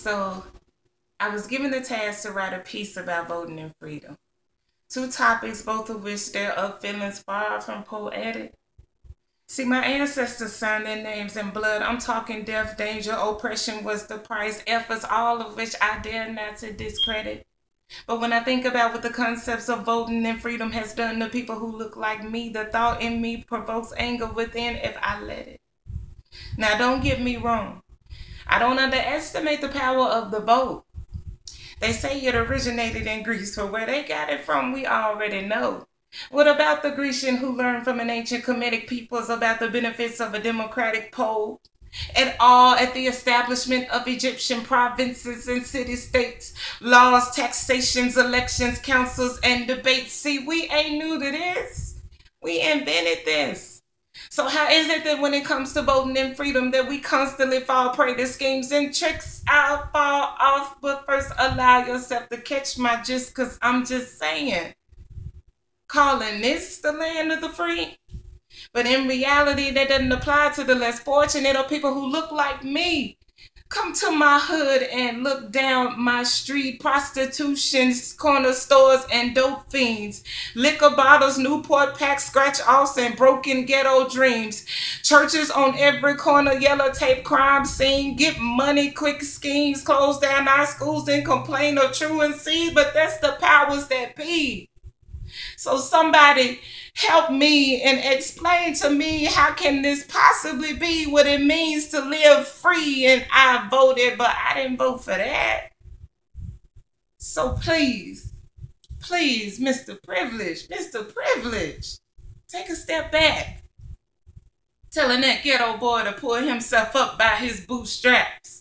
So I was given the task to write a piece about voting and freedom. Two topics, both of which their of feelings far from poetic. See, my ancestors signed their names in blood. I'm talking death, danger, oppression was the price, efforts, all of which I dare not to discredit. But when I think about what the concepts of voting and freedom has done to people who look like me, the thought in me provokes anger within if I let it. Now, don't get me wrong. I don't underestimate the power of the vote. They say it originated in Greece, but where they got it from, we already know. What about the Grecian who learned from an ancient Kemetic peoples about the benefits of a democratic poll? At all at the establishment of Egyptian provinces and city-states, laws, taxations, elections, councils, and debates. See, we ain't new to this. We invented this. So how is it that when it comes to voting and freedom that we constantly fall prey to schemes and tricks? I'll fall off, but first allow yourself to catch my gist, because I'm just saying. Calling this the land of the free? But in reality, that doesn't apply to the less fortunate or people who look like me. Come to my hood and look down my street. Prostitutions, corner stores, and dope fiends. Liquor bottles, Newport packs, scratch-offs, and broken ghetto dreams. Churches on every corner, yellow tape crime scene. Get money, quick schemes, close down our schools and complain of truancy. But that's the powers that be. So somebody help me and explain to me, how can this possibly be what it means to live free? And I voted, but I didn't vote for that. So please, Mr. Privilege, take a step back. Telling that ghetto boy to pull himself up by his bootstraps.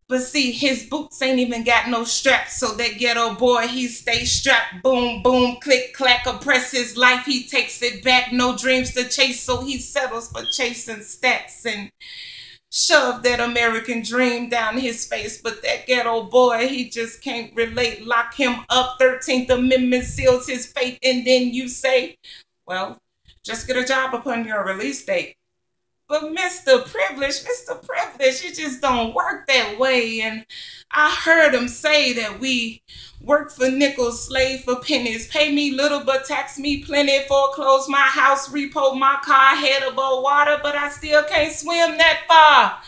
But see, his boots ain't even got no straps, so that ghetto boy, he stays strapped. Boom, boom, click, clack, oppress his life, he takes it back. No dreams to chase, so he settles for chasing stats and shove that American dream down his face. But that ghetto boy, he just can't relate. Lock him up, 13th Amendment seals his fate, and then you say, well, just get a job upon your release date. But Mr. Privilege, it just don't work that way. And I heard him say that we work for nickels, slave for pennies, pay me little but tax me plenty, foreclose my house, repo my car, head above water, but I still can't swim that far.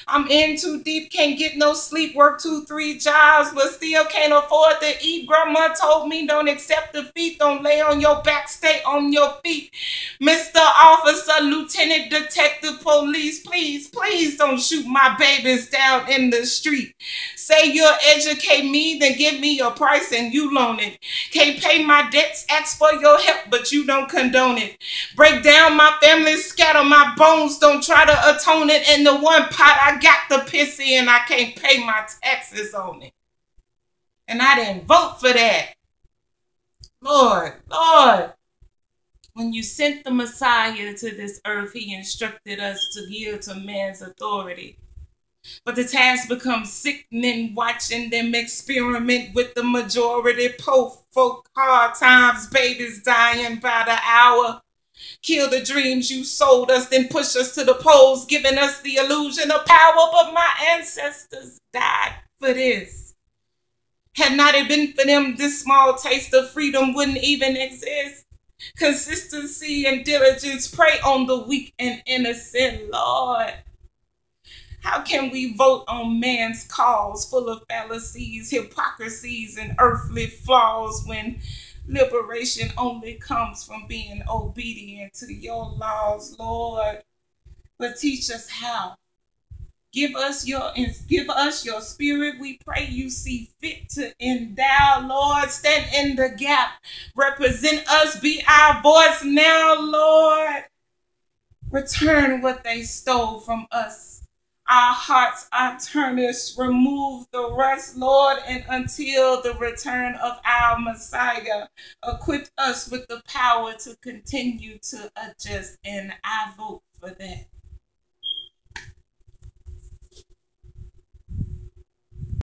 I'm in too deep, can't get no sleep, work 2-3 jobs, but still can't afford to eat. Grandma told me don't accept defeat, don't lay on your back, stay on your feet. Mr. Officer, Lieutenant, Detective, Police, please don't shoot my babies down in the street. Say you'll educate me, then give me your price and you loan it. Can't pay my debts, ask for your help, but you don't condone it. Break down my family, scatter my bones, don't try to atone it. In the one pot I got the piss in, I can't pay my taxes on it. And I didn't vote for that. Lord, when you sent the Messiah to this earth, he instructed us to yield to man's authority. But the task becomes sickening, watching them experiment with the majority. Poor folk, hard times, babies dying by the hour. Kill the dreams you sold us, then push us to the polls, giving us the illusion of power. But my ancestors died for this. Had not it been for them, this small taste of freedom wouldn't even exist. Consistency and diligence prey on the weak and innocent, Lord. How can we vote on man's cause full of fallacies, hypocrisies, and earthly flaws when liberation only comes from being obedient to your laws, Lord? But teach us how. Give us your spirit, we pray you see fit to endow, Lord. Stand in the gap. Represent us, be our voice now, Lord. Return what they stole from us. Our hearts are tarnished. Remove the rust, Lord, and until the return of our Messiah, equip us with the power to continue to adjust, and I vote for that.